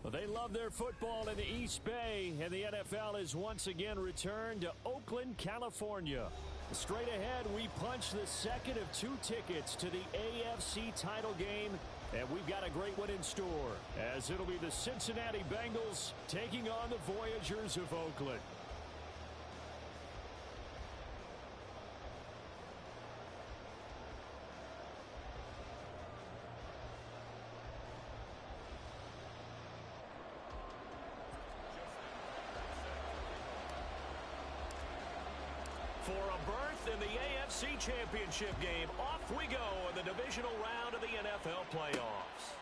Well, they love their football in the East Bay, and the NFL is once again returned to Oakland, California. Straight ahead, we punch the second of 2 tickets to the AFC title game, and we've got a great one in store, as it'll be the Cincinnati Bengals taking on the Voyagers of Oakland. For a berth in the AFC Championship game, off we go in the divisional round of the NFL playoffs.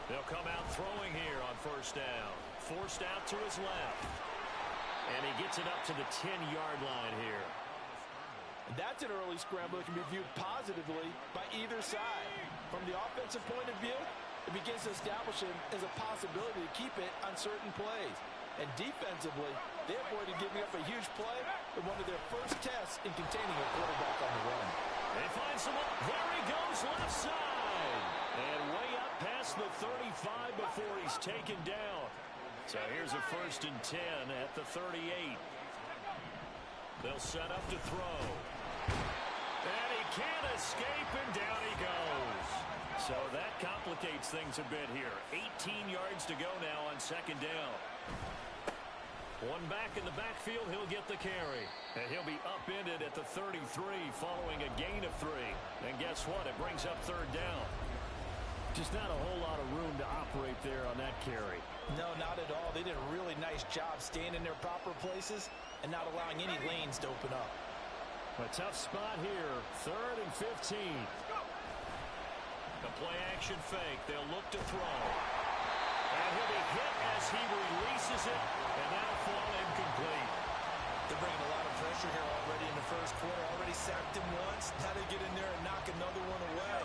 They'll come out throwing here on first down. Forced out to his left. And he gets it up to the 10-yard line here. That's an early scramble that can be viewed positively by either side. From the offensive point of view, it begins to establish him as a possibility to keep it on certain plays. And defensively, they avoided giving up a huge play in one of their first tests in containing a quarterback on the run. They find someone. There he goes, left side. And way up past the 35 before he's taken down. So here's a 1st and 10 at the 38. They'll set up to throw. And he can't escape, and down he goes. So that complicates things a bit here. 18 yards to go now on 2nd down. One back in the backfield, he'll get the carry. And he'll be upended at the 33 following a gain of 3. And guess what? It brings up 3rd down. Just not a whole lot of room to operate there on that carry. No, not at all. They did a really nice job staying in their proper places and not allowing any lanes to open up. A tough spot here. 3rd and 15. The play action fake. They'll look to throw. And he'll be hit as he releases it. And that'll fall incomplete. They're bringing a lot of pressure here already in the first quarter. Already sacked him once. Now they get in there and knock another one away.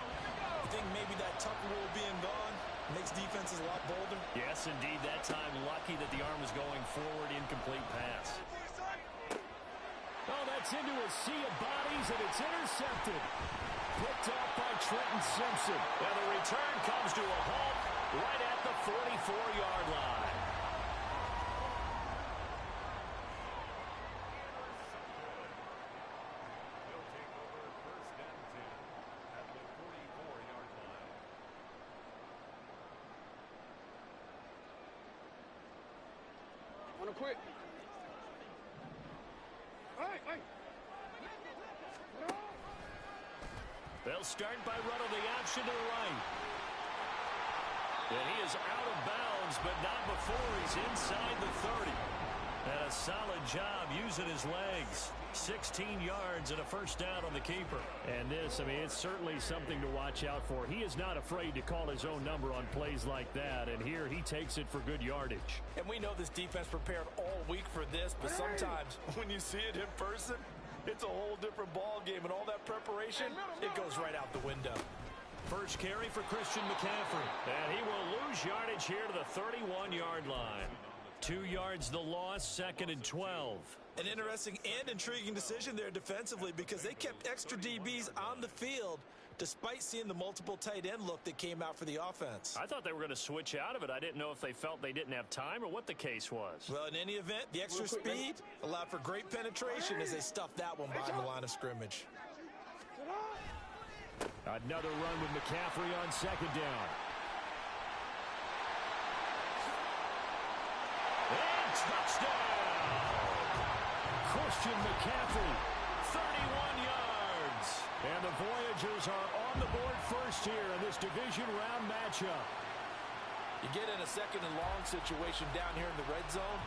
I think maybe that Tucker rule being gone makes defenses a lot bolder. Yes, indeed. That time lucky that the arm was going forward. Incomplete pass. Oh, that's into a sea of bodies, and it's intercepted. Picked off by Trenton Simpson. And the return comes to a halt right at the 44-yard line. Quick. They'll start by running the option to the right. And he is out of bounds, but not before he's inside the 30. And a solid job using his legs. 16 yards and a 1st down on the keeper. And this, I mean, it's certainly something to watch out for. He is not afraid to call his own number on plays like that. And here he takes it for good yardage. And we know this defense prepared all week for this, but sometimes when you see it in person, it's a whole different ball game. And all that preparation, it goes right out the window. First carry for Christian McCaffrey. And he will lose yardage here to the 31-yard line. 2 yards the loss, 2nd and 12. An interesting and intriguing decision there defensively because they kept extra DBs on the field despite seeing the multiple tight end look that came out for the offense. I thought they were going to switch out of it. I didn't know if they felt they didn't have time or what the case was. Well, in any event, the extra speed allowed for great penetration as they stuffed that one behind the line of scrimmage. Another run with McCaffrey on 2nd down. And touchdown! Christian McCaffrey. 31 yards. And the Voyagers are on the board first here in this division round matchup. You get in a second and long situation down here in the red zone,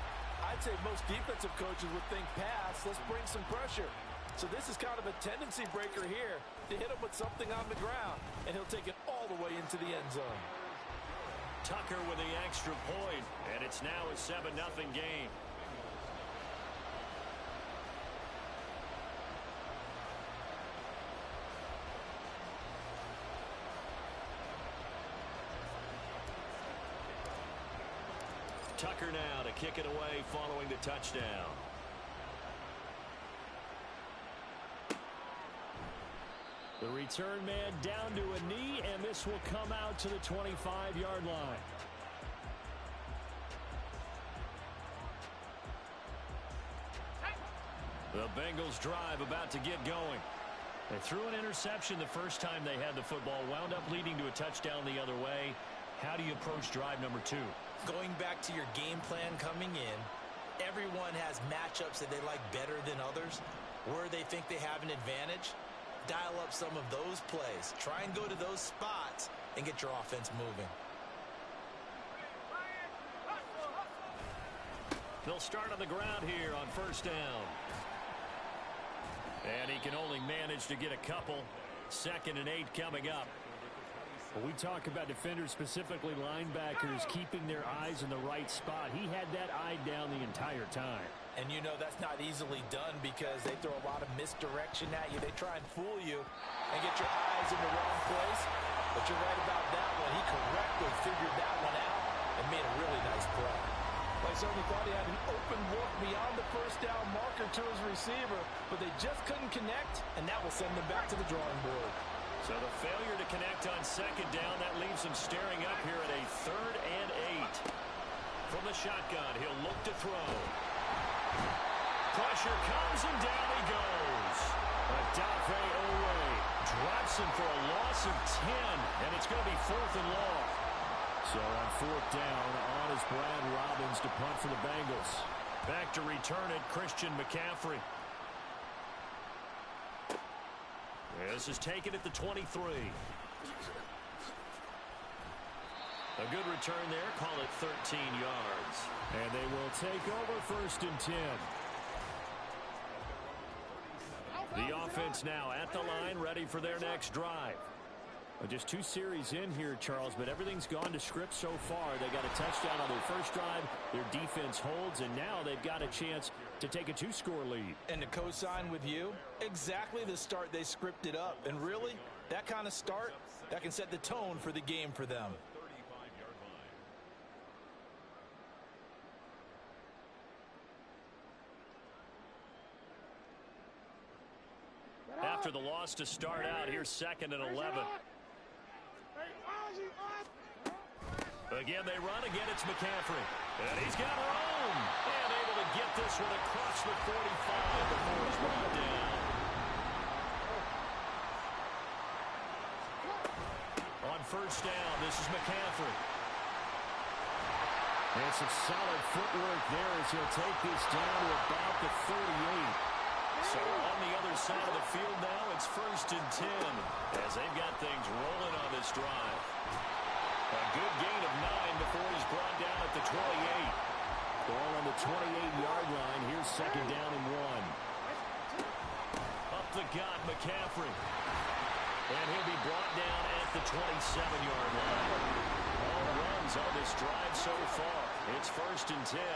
I'd say most defensive coaches would think pass, let's bring some pressure. So this is kind of a tendency breaker here to hit him with something on the ground, and he'll take it all the way into the end zone. Tucker with the extra point, and it's now a 7-0 game. Tucker now to kick it away following the touchdown. The return man down to a knee, and this will come out to the 25-yard line. The Bengals drive about to get going. They threw an interception the first time they had the football, wound up leading to a touchdown the other way. How do you approach drive number 2? Going back to your game plan coming in, everyone has matchups that they like better than others. Where they think they have an advantage, dial up some of those plays. Try and go to those spots and get your offense moving. They'll start on the ground here on first down. And he can only manage to get a couple. 2nd and 8 coming up. When we talk about defenders, specifically linebackers, keeping their eyes in the right spot, he had that eye down the entire time. And you know that's not easily done because they throw a lot of misdirection at you. They try and fool you and get your eyes in the wrong place. But you're right about that one. He correctly figured that one out and made a really nice play. I certainly thought he had an open look beyond the first down marker to his receiver, but they just couldn't connect, and that will send them back to the drawing board. So the failure to connect on 2nd down, that leaves him staring up here at a 3rd and 8. From the shotgun, he'll look to throw. Pressure comes, and down he goes. Odafe Oweh drops him for a loss of 10, and it's going to be 4th and long. So on 4th down, on is Brad Robbins to punt for the Bengals. Back to return it, Christian McCaffrey. This is taken at the 23. A good return there. Call it 13 yards. And they will take over 1st and 10. The offense now at the line, ready for their next drive. Just 2 series in here, Charles, but everything's gone to script so far. They got a touchdown on their first drive. Their defense holds, and now they've got a chance to take a 2-score lead. And to co-sign with you, exactly the start they scripted up. And really, that kind of start, that can set the tone for the game for them. After the loss to start out, here's 2nd and 11. Again, they run. Again, it's McCaffrey. And he's got room. And able to get this one across the 45 before it's brought down. On 1st down, this is McCaffrey. And some solid footwork there as he'll take this down to about the 38. So on the other side of the field now, it's 1st and 10 as they've got things rolling on this drive. A good gain of 9 before he's brought down at the 28. Ball on the 28-yard line. Here's 2nd down and 1. Up the gut, McCaffrey. And he'll be brought down at the 27-yard line. All runs on this drive so far. It's 1st and 10.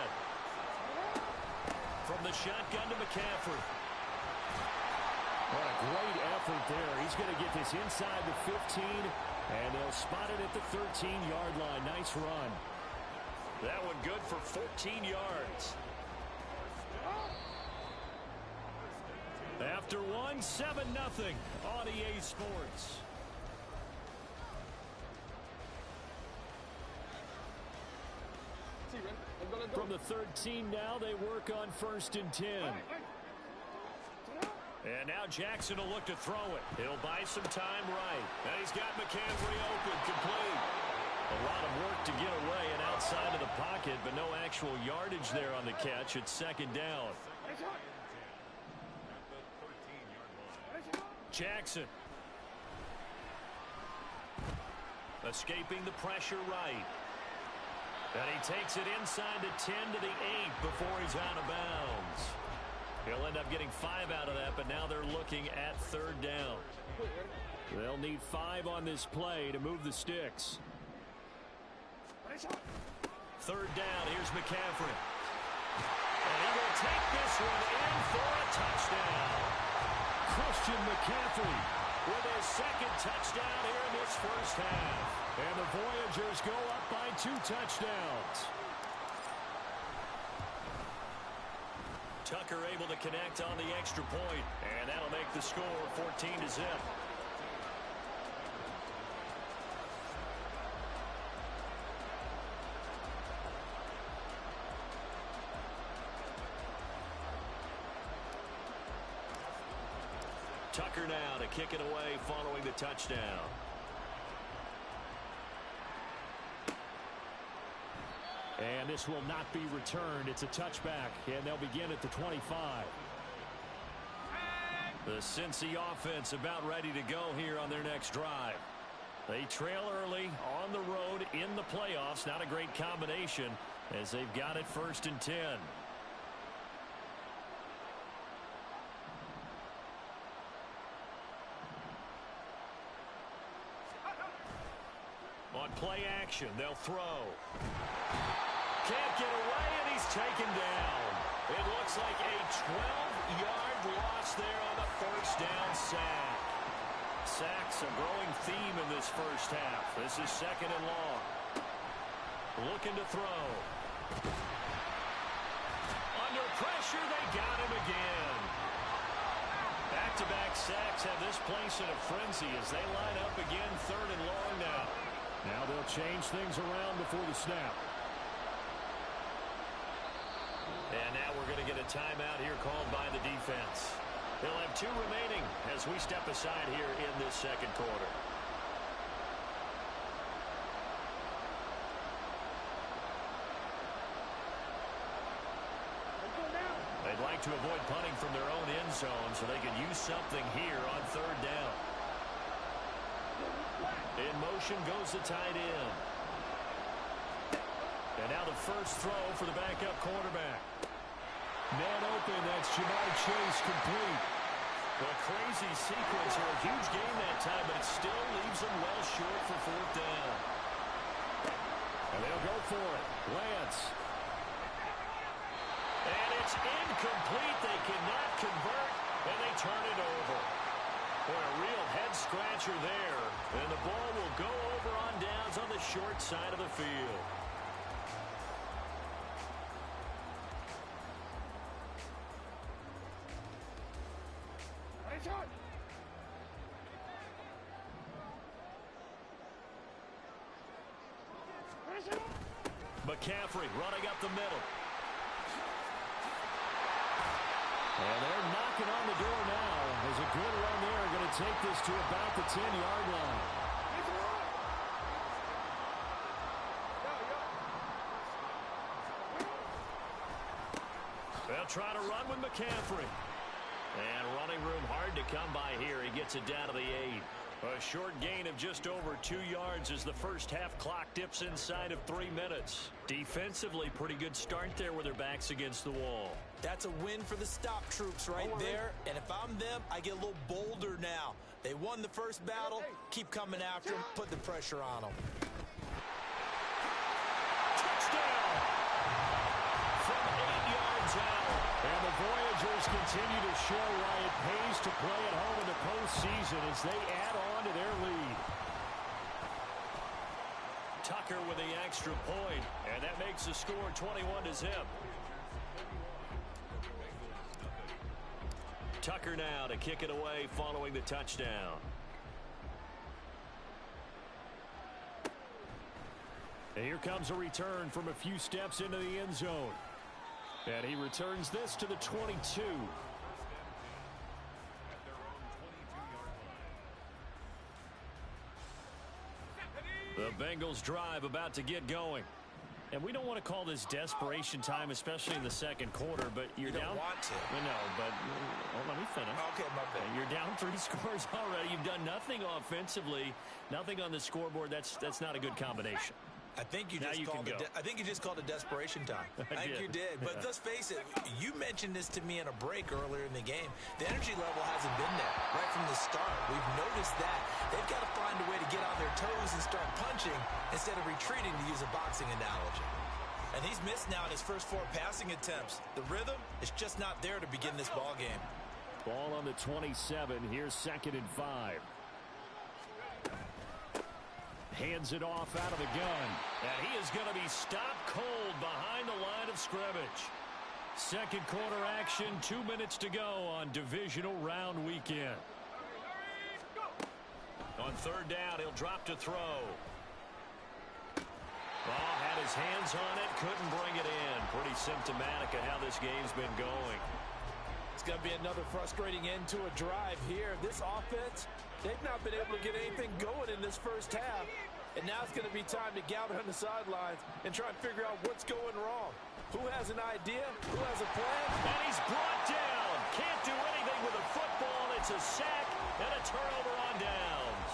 From the shotgun to McCaffrey. What a great effort there. He's going to get this inside the 15, and they'll spot it at the 13-yard line. Nice run. That one good for 14 yards. After 7-0 on EA Sports. From the 13 now, they work on 1st and 10. And now Jackson will look to throw it. He'll buy some time right. And he's got McCaffrey open, complete. A lot of work to get away and outside of the pocket, but no actual yardage there on the catch. It's 2nd down. Jackson. Escaping the pressure right. And he takes it inside the 10 to the 8 before he's out of bounds. He'll end up getting 5 out of that, but now they're looking at third down. They'll need 5 on this play to move the sticks. Third down, here's McCaffrey. And he will take this one in for a touchdown. Christian McCaffrey with his second touchdown here in this first half. And the Voyagers go up by 2 touchdowns. Tucker able to connect on the extra point, and that'll make the score 14-0. Tucker now to kick it away following the touchdown. And this will not be returned. It's a touchback, and they'll begin at the 25. The Cincy offense about ready to go here on their next drive. They trail early on the road in the playoffs. Not a great combination as they've got it 1st and 10. On play action, they'll throw. Can't get away, and he's taken down. It looks like a 12-yard loss there on the first down sack. Sacks a growing theme in this first half. This is 2nd and long. Looking to throw. Under pressure, they got him again. Back-to-back sacks have this place in a frenzy as they line up again 3rd and long now. Now they'll change things around before the snap. And now we're going to get a timeout here called by the defense. They'll have 2 remaining as we step aside here in this second quarter. They'd like to avoid punting from their own end zone so they can use something here on 3rd down. In motion goes the tight end. And now the first throw for the backup quarterback. Man open, that's Ja'Marr Chase complete. A crazy sequence or a huge game that time, but it still leaves them well short for 4th down. And they'll go for it. Lance. And it's incomplete. They cannot convert, and they turn it over. Boy, a real head-scratcher there. And the ball will go over on downs on the short side of the field. McCaffrey running up the middle. And they're knocking on the door now. There's a good run there. Going to take this to about the 10-yard line. They'll try to run with McCaffrey. And running room hard to come by here. He gets it down to the 8. A short gain of just over 2 yards as the first half clock dips inside of 3 minutes. Defensively, pretty good start there with their backs against the wall. That's a win for the stop troops right there. And if I'm them, I get a little bolder now. They won the first battle. Keep coming after them. Put the pressure on them. Touchdown! From 8 yards out. And the Voyagers continue to show why it pays to play at home in the postseason as they add on to their lead. Tucker with the extra point, and that makes the score 21-0. Tucker now to kick it away following the touchdown. And here comes a return from a few steps into the end zone. And he returns this to the 22. The Bengals drive about to get going. And we don't want to call this desperation time, especially in the second quarter, but you're down. You don't want to. No, but let me finish. Okay, my bad. You're down 3 scores already. You've done nothing offensively, nothing on the scoreboard. That's not a good combination. I think you just called it desperation time. I think you did. But let's face it, you mentioned this to me in a break earlier in the game. The energy level hasn't been there right from the start. We've noticed that. They've got to find a way to get on their toes and start punching instead of retreating, to use a boxing analogy. And he's missed now in his first 4 passing attempts. The rhythm is just not there to begin this ball game. Ball on the 27. Here's 2nd and 5. Hands it off out of the gun. And he is going to be stopped cold behind the line of scrimmage. Second quarter action, 2 minutes to go on divisional round weekend. On 3rd down, he'll drop to throw. Ball had his hands on it, couldn't bring it in. Pretty symptomatic of how this game's been going. It's going to be another frustrating end to a drive here. This offense, they've not been able to get anything going in this first half. And now it's going to be time to gather on the sidelines and try and figure out what's going wrong. Who has an idea? Who has a plan? And he's brought down. Can't do anything with a football. It's a sack and a turnover on downs.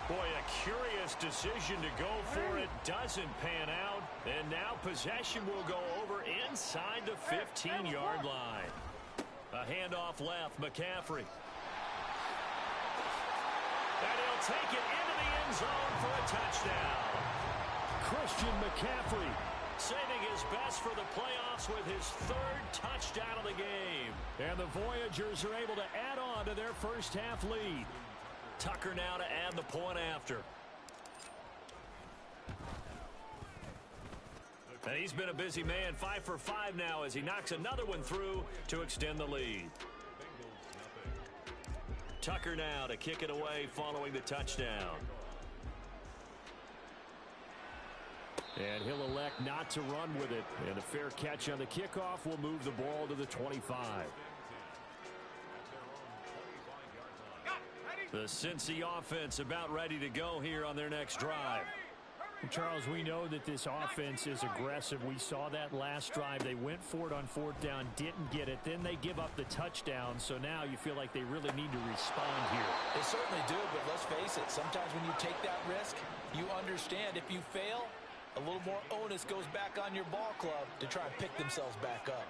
Boy, a curious decision to go for it. Doesn't pan out. And now possession will go over inside the 15-yard line. A handoff left, McCaffrey. And he'll take it into the end zone for a touchdown. Christian McCaffrey saving his best for the playoffs with his 3rd touchdown of the game. And the Voyagers are able to add on to their first half lead. Tucker now to add the point after. And he's been a busy man, 5 for 5 now as he knocks another one through to extend the lead. Tucker now to kick it away following the touchdown. And he'll elect not to run with it. And a fair catch on the kickoff will move the ball to the 25. The Cincy offense about ready to go here on their next drive. Charles, we know that this offense is aggressive. We saw that last drive. They went for it on 4th down, didn't get it. Then they give up the touchdown. So now you feel like they really need to respond here. They certainly do, but let's face it. Sometimes when you take that risk, you understand if you fail, a little more onus goes back on your ball club to try and pick themselves back up.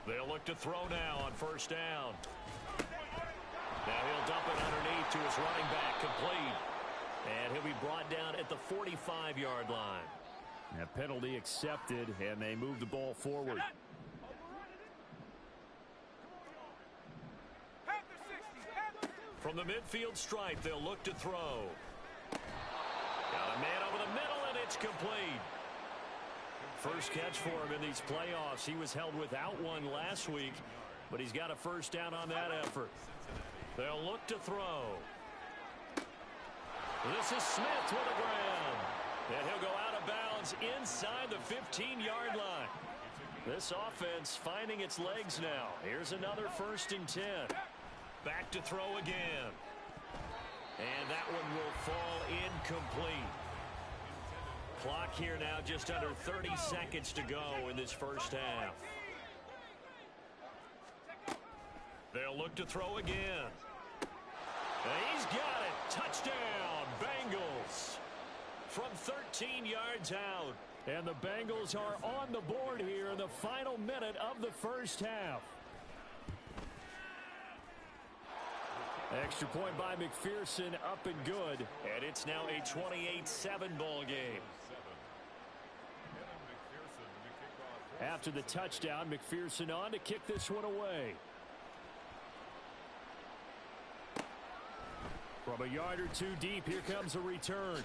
They'll look to throw now on 1st down. Now he'll dump it underneath to his running back, complete. And he'll be brought down at the 45-yard line. A penalty accepted, and they move the ball forward. From the midfield stripe, they'll look to throw. Got a man over the middle, and it's complete. First catch for him in these playoffs. He was held without one last week, but he's got a 1st down on that effort. They'll look to throw. This is Smith with a grab. And he'll go out of bounds inside the 15-yard line. This offense finding its legs now. Here's another 1st and 10. Back to throw again. And that one will fall incomplete. Clock here now just under 30 seconds to go in this first half. They'll look to throw again. And he's got it. Touchdown, Bengals. From 13 yards out. And the Bengals are on the board here in the final minute of the first half. Extra point by McPherson, up and good. And it's now a 28-7 ball game. After the touchdown, McPherson on to kick this one away. From a yard or two deep, here comes a return.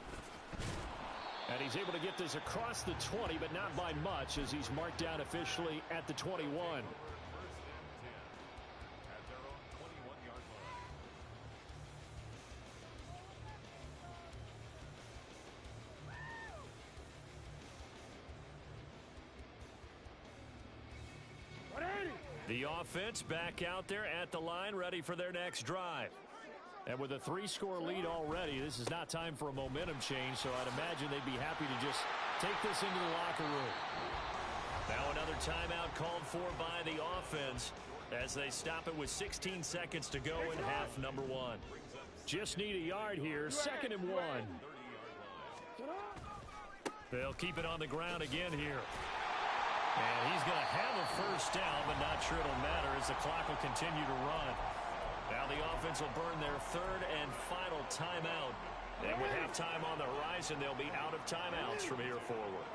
And he's able to get this across the 20, but not by much, as he's marked down officially at the 21. The offense back out there at the line, ready for their next drive. And with a 3-score lead already, this is not time for a momentum change, so I'd imagine they'd be happy to just take this into the locker room. Now another timeout called for by the offense as they stop it with 16 seconds to go in half number 1. Just need a yard here, 2nd and 1. They'll keep it on the ground again here. And he's going to have a first down, but not sure it'll matter as the clock will continue to run. Now the offense will burn their 3rd and final timeout. And with halftime on the horizon, they'll be out of timeouts from here forward.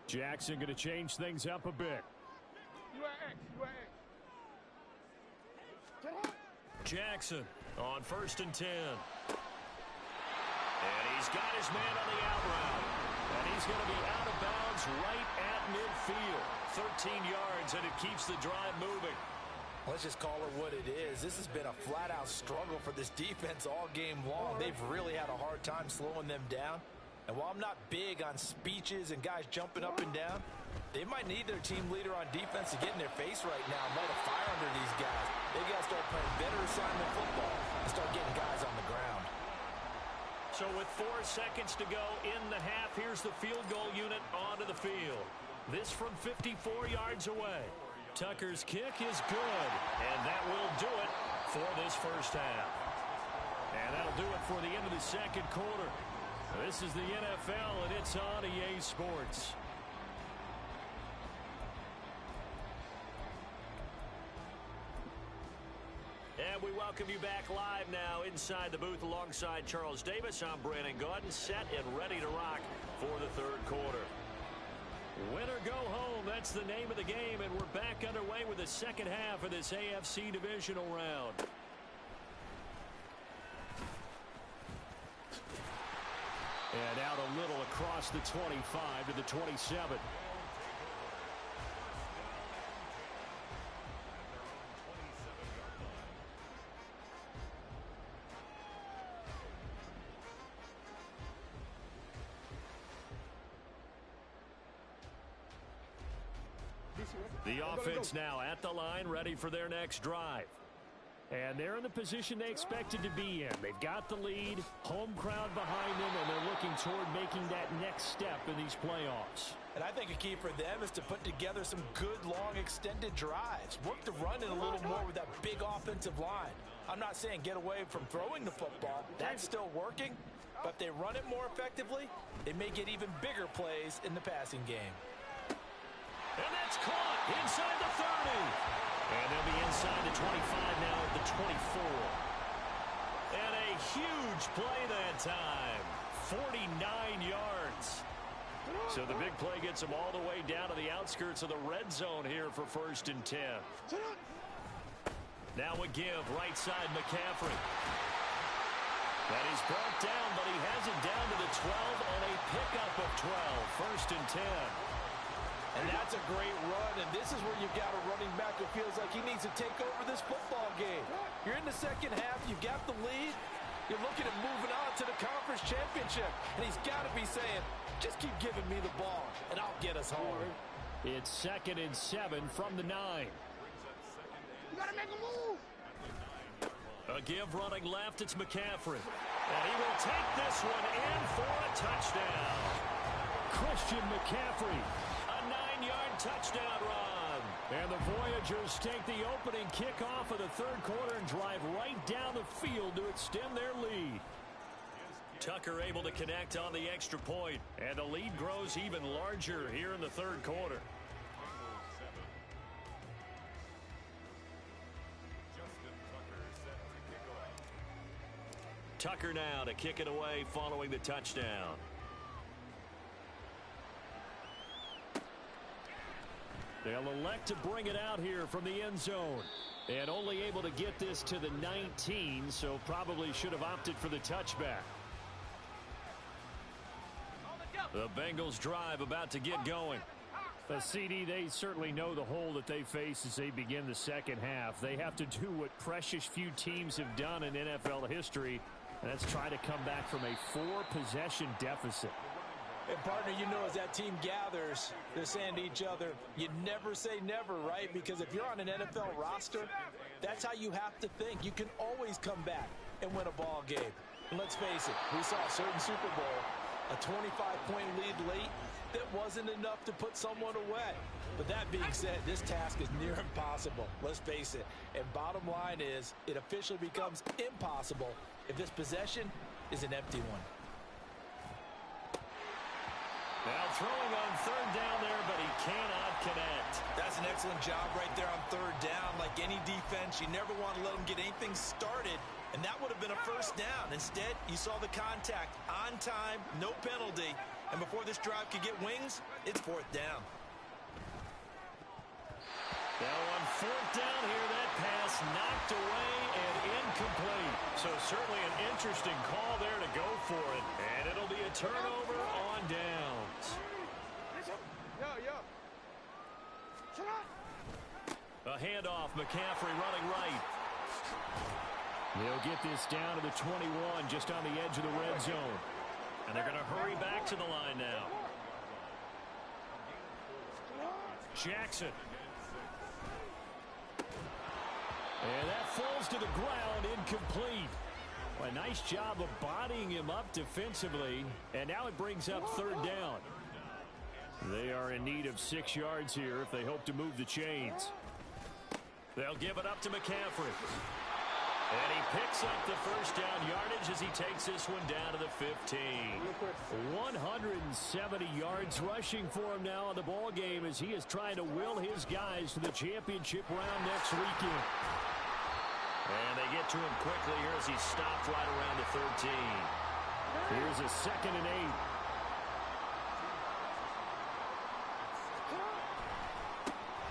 Jackson going to change things up a bit. Jackson on 1st and 10. And he's got his man on the out route. And he's going to be out of bounds right at midfield. 13 yards, and it keeps the drive moving. Let's just call it what it is. This has been a flat-out struggle for this defense all game long. They've really had a hard time slowing them down. And while I'm not big on speeches and guys jumping up and down, they might need their team leader on defense to get in their face right now and light a fire under these guys. They got to start playing better assignment football and start getting guys on the ground. So with 4 seconds to go in the half, here's the field goal unit onto the field. This from 54 yards away. Tucker's kick is good, and that will do it for this first half. And that'll do it for the end of the second quarter. This is the NFL, and it's on EA Sports. And we welcome you back live now inside the booth alongside Charles Davis. I'm Brandon Gaudin, set and ready to rock for the third quarter. Win or go home, that's the name of the game, and we're back underway with the second half of this AFC divisional round. And out a little across the 25 to the 27. The offense now at the line, ready for their next drive. And they're in the position they expected to be in. They've got the lead, home crowd behind them, and they're looking toward making that next step in these playoffs. And I think a key for them is to put together some good, long, extended drives. Work the run in a little more with that big offensive line. I'm not saying get away from throwing the football. That's still working. But if they run it more effectively, they may get even bigger plays in the passing game. And that's caught inside the 30. And they'll be inside the 25 now at the 24. And a huge play that time. 49 yards. So the big play gets them all the way down to the outskirts of the red zone here for 1st and 10. Now a give, right side McCaffrey. And he's brought down, but he has it down to the 12 on a pickup of 12. 1st and 10. And that's a great run, and this is where you've got a running back who feels like he needs to take over this football game. You're in the second half, you've got the lead, you're looking at moving on to the conference championship, and he's got to be saying, just keep giving me the ball, and I'll get us home. It's 2nd and 7 from the 9. You got to make a move. A give running left, it's McCaffrey. And he will take this one in for a touchdown. Christian McCaffrey. 9-yard touchdown run. And the Voyagers take the opening kickoff of the third quarter and drive right down the field to extend their lead. Tucker able to connect on the extra point, and the lead grows even larger here in the third quarter. Tucker now to kick it away following the touchdown. They'll elect to bring it out here from the end zone. And only able to get this to the 19, so probably should have opted for the touchback. The Bengals drive about to get going. CD, they certainly know the hole that they face as they begin the second half. They have to do what precious few teams have done in NFL history, and that's try to come back from a 4-possession deficit. And, partner, you know, as that team gathers, they're saying to each other, you never say never, right? Because if you're on an NFL roster, that's how you have to think. You can always come back and win a ball game. And let's face it, we saw a certain Super Bowl, a 25-point lead late that wasn't enough to put someone away. But that being said, this task is near impossible. Let's face it. And bottom line is, it officially becomes impossible if this possession is an empty one. Now throwing on third down there, but he cannot connect. That's an excellent job right there on third down. Like any defense, you never want to let them get anything started, and that would have been a first down. Instead, you saw the contact on time, no penalty, and before this drive could get wings, it's fourth down. Now on fourth down here, that pass knocked away and incomplete. So certainly an interesting call there to go for it. And it'll be a turnover on downs. A handoff, McCaffrey running right. They'll get this down to the 21, just on the edge of the red zone. And they're going to hurry back to the line now. Jackson. And that falls to the ground, incomplete. A nice job of bodying him up defensively. And now it brings up third down. They are in need of 6 yards here if they hope to move the chains. They'll give it up to McCaffrey. And he picks up the first down yardage as he takes this one down to the 15. 170 yards rushing for him now in the ball game as he is trying to will his guys to the championship round next weekend. And they get to him quickly here as he stopped right around the 13. Here's a 2nd and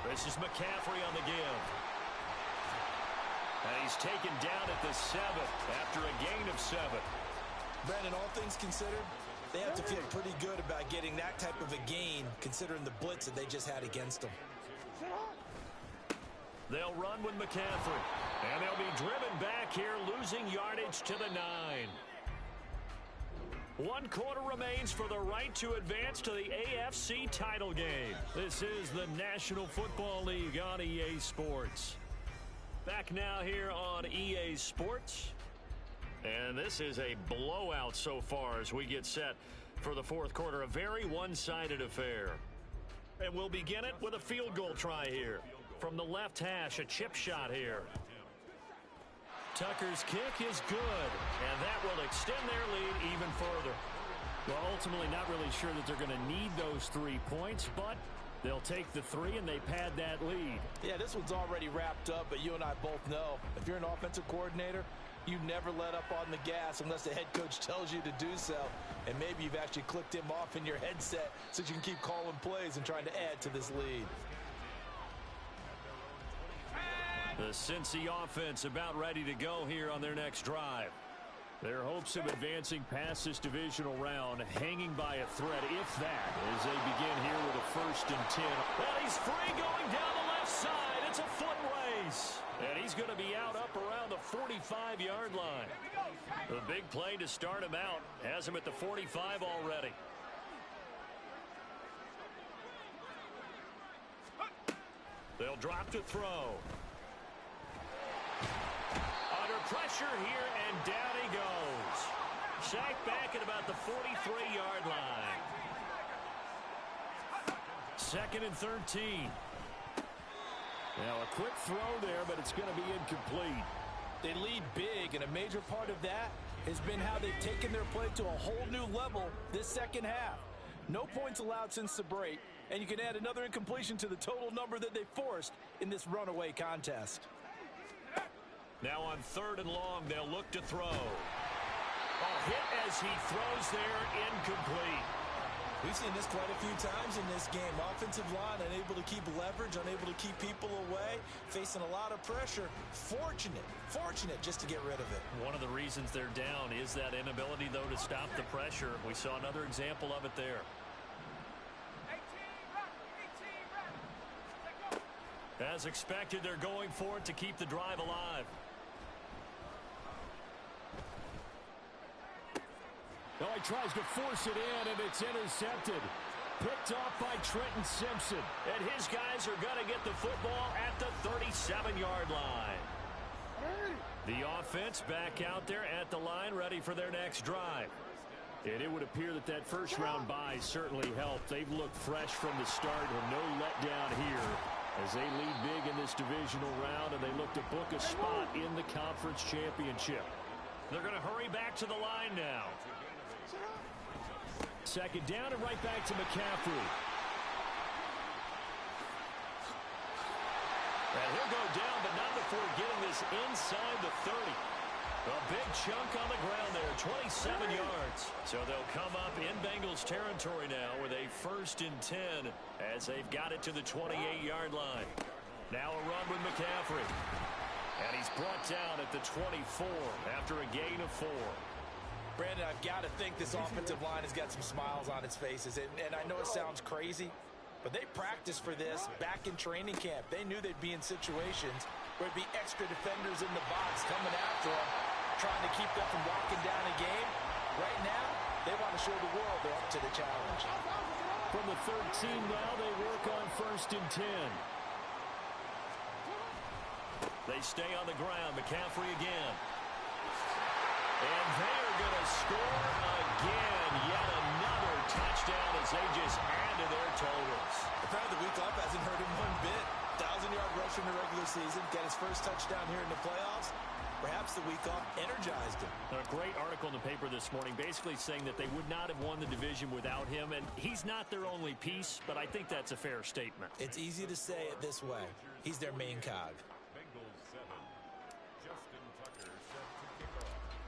8. This is McCaffrey on the give. And he's taken down at the 7 after a gain of 7. Brandon, all things considered, they have to feel pretty good about getting that type of a gain considering the blitz that they just had against them. They'll run with McCaffrey. And they'll be driven back here, losing yardage to the 9. 1 quarter remains for the right to advance to the AFC title game. This is the National Football League on EA Sports. Back now here on EA Sports. And this is a blowout so far as we get set for the fourth quarter. A very one-sided affair. And we'll begin it with a field goal try here. From the left hash, a chip shot here. Tucker's kick is good, and that will extend their lead even further. Well, ultimately not really sure that they're going to need those 3 points, but they'll take the 3 and they pad that lead. Yeah, this one's already wrapped up, but you and I both know if you're an offensive coordinator, you never let up on the gas unless the head coach tells you to do so. And maybe you've actually clicked him off in your headset so you can keep calling plays and trying to add to this lead. The Cincy offense about ready to go here on their next drive. Their hopes of advancing past this divisional round hanging by a thread, if that, as they begin here with a 1st and 10. And he's free going down the left side. It's a foot race. And he's going to be out up around the 45-yard line. The big play to start him out has him at the 45 already. They'll drop to throw. Under pressure here, and down he goes. Sacked back at about the 43-yard line. 2nd and 13. Now a quick throw there, but it's going to be incomplete. They lead big, and a major part of that has been how they've taken their play to a whole new level this second half. No points allowed since the break, and you can add another incompletion to the total number that they forced in this runaway contest. Now on 3rd and long, they'll look to throw. A hit as he throws there, incomplete. We've seen this quite a few times in this game. Offensive line unable to keep leverage, unable to keep people away, facing a lot of pressure. Fortunate just to get rid of it. One of the reasons they're down is that inability, though, to stop the pressure. We saw another example of it there. As expected, they're going for it to keep the drive alive. Oh, he tries to force it in, and it's intercepted. Picked off by Trenton Simpson. And his guys are going to get the football at the 37-yard line. The offense back out there at the line, ready for their next drive. And it would appear that that first-round bye certainly helped. They've looked fresh from the start and no letdown here as they lead big in this divisional round, and they look to book a spot in the conference championship. They're going to hurry back to the line now. Second down and right back to McCaffrey. And he'll go down, but not before getting this inside the 30. A big chunk on the ground there, 27 yards. So they'll come up in Bengals territory now with a 1st and 10 as they've got it to the 28-yard line. Now a run with McCaffrey. And he's brought down at the 24 after a gain of 4. Brandon, I've got to think this offensive line has got some smiles on its faces. And I know it sounds crazy, but they practiced for this back in training camp. They knew they'd be in situations where it'd be extra defenders in the box coming after them, trying to keep them from walking down a game. Right now, they want to show the world they're up to the challenge. From the 13 now, they work on 1st and 10. They stay on the ground. McCaffrey again. And they're going to score again. Yet another touchdown as they just add to their totals. The fact the week off hasn't hurt him one bit. 1,000-yard rush in the regular season. Got his first touchdown here in the playoffs. Perhaps the week off energized him. A great article in the paper this morning basically saying that they would not have won the division without him. And he's not their only piece, but I think that's a fair statement. It's easy to say it this way. He's their main cog.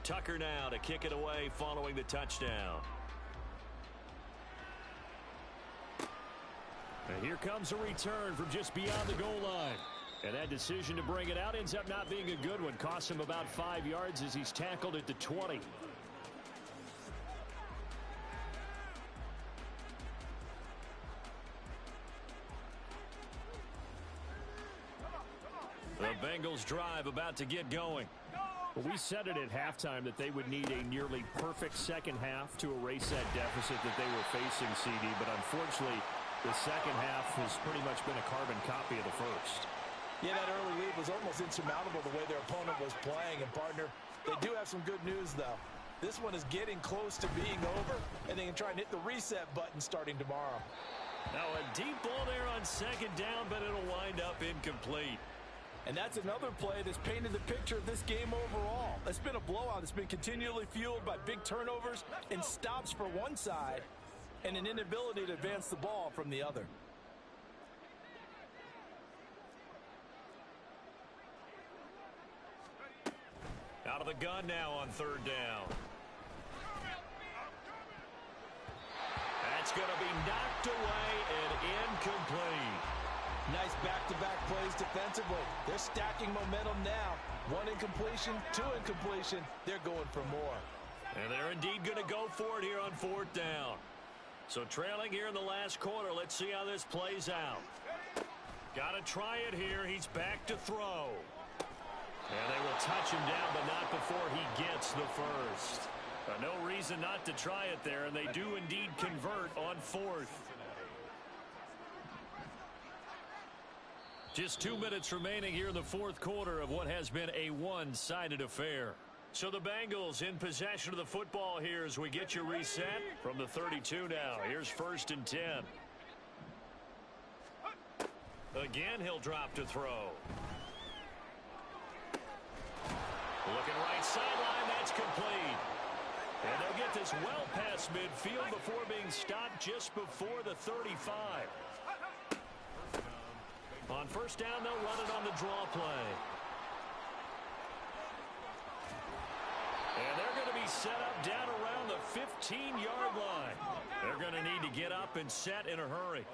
Tucker now to kick it away following the touchdown. And here comes a return from just beyond the goal line. And that decision to bring it out ends up not being a good one. Costs him about 5 yards as he's tackled at the 20. The Bengals drive about to get going. Well, we said it at halftime that they would need a nearly perfect second half to erase that deficit that they were facing, CD. But unfortunately, the second half has pretty much been a carbon copy of the first. Yeah, that early lead was almost insurmountable the way their opponent was playing. And, partner, they do have some good news, though. This one is getting close to being over, and they can try and hit the reset button starting tomorrow. Now a deep ball there on second down, but it'll wind up incomplete. And that's another play that's painted the picture of this game overall. It's been a blowout. It's been continually fueled by big turnovers and stops for one side and an inability to advance the ball from the other. Out of the gun now on third down. That's going to be knocked away and incomplete. Nice back-to-back plays defensively. They're stacking momentum now. 1 incompletion, 2 incompletion. They're going for more. And they're indeed going to go for it here on fourth down. So trailing here in the last quarter. Let's see how this plays out. Got to try it here. He's back to throw. And they will touch him down, but not before he gets the first. No reason not to try it there, and they do indeed convert on fourth. Just 2 minutes remaining here in the fourth quarter of what has been a one-sided affair. So the Bengals in possession of the football here as we get your reset from the 32 now. Here's 1st and 10. Again, he'll drop to throw. Looking right sideline, that's complete. And they'll get this well past midfield before being stopped just before the 35. On first down, they'll run it on the draw play. And they're going to be set up down around the 15-yard line. They're going to need to get up and set in a hurry.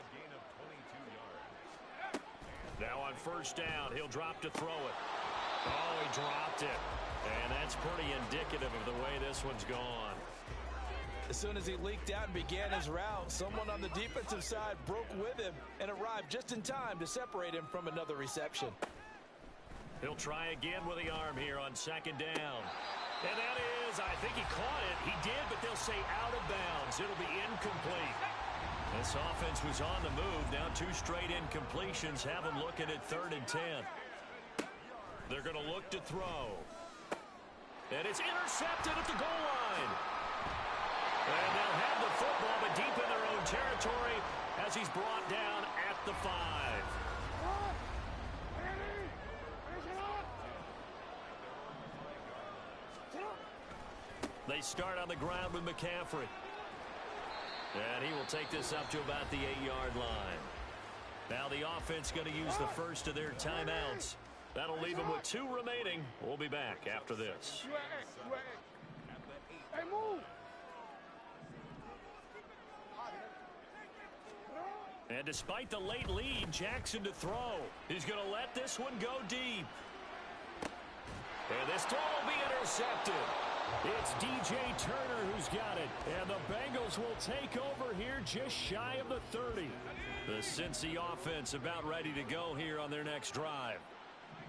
Now on first down, he'll drop to throw it. Oh, he dropped it. And that's pretty indicative of the way this one's gone. As soon as he leaked out and began his route, someone on the defensive side broke with him and arrived just in time to separate him from another reception. He'll try again with the arm here on second down. And that is, I think he caught it. He did, but they'll say out of bounds. It'll be incomplete. This offense was on the move. Now 2 straight incompletions have them looking at 3rd and 10. They're going to look to throw. And it's intercepted at the goal line. And they'll have the football, but deep in their own territory as he's brought down at the 5. They start on the ground with McCaffrey. And he will take this up to about the 8-yard line. Now the offense going to use the first of their timeouts. That'll leave them with 2 remaining. We'll be back after this. Hey, move. And despite the late lead, Jackson to throw. He's going to let this one go deep. And this throw will be intercepted. It's DJ Turner who's got it. And the Bengals will take over here just shy of the 30. The Cincy offense about ready to go here on their next drive.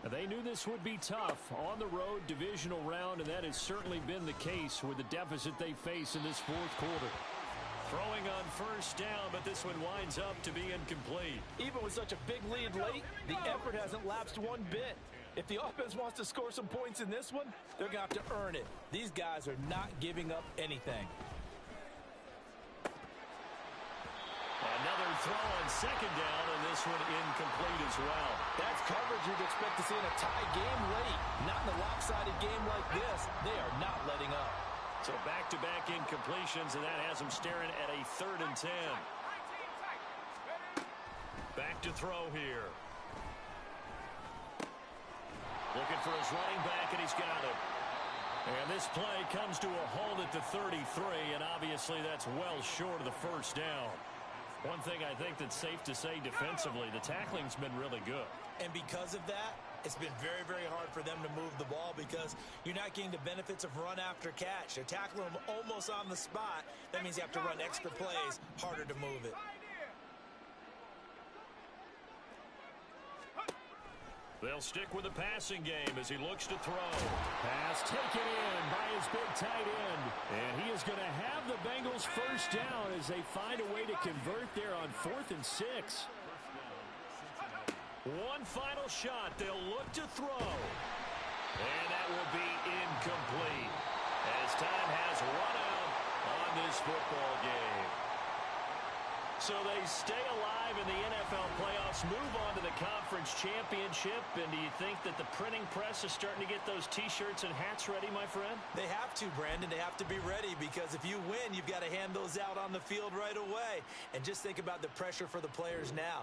They knew this would be tough. On the road, divisional round, and that has certainly been the case with the deficit they face in this 4th quarter. Throwing on first down, but this one winds up to be incomplete. Even with such a big lead late, the effort hasn't lapsed one bit. If the offense wants to score some points in this one, they're going to have to earn it. These guys are not giving up anything. Another throw on 2nd down, and this one incomplete as well. That's coverage you'd expect to see in a tie game late. Not in a lopsided game like this. They are not letting up. So back-to-back incompletions, and that has them staring at a 3rd and 10. Back to throw here. Looking for his running back, and he's got it. And this play comes to a halt at the 33, and obviously that's well short of the first down. One thing I think that's safe to say defensively, the tackling's been really good. And because of that, it's been very, very hard for them to move the ball because you're not getting the benefits of run after catch. They're tackling them almost on the spot. That means you have to run extra plays, harder to move it. They'll stick with the passing game as he looks to throw. Pass taken in by his big tight end. And he is going to have the Bengals first down as they find a way to convert there on 4th and 6. One final shot. They'll look to throw. And that will be incomplete as time has run out on this football game. So they stay alive in the NFL playoffs, move on to the conference championship. And do you think that the printing press is starting to get those T-shirts and hats ready, my friend? They have to, Brandon. They have to be ready because if you win, you've got to hand those out on the field right away. And just think about the pressure for the players now.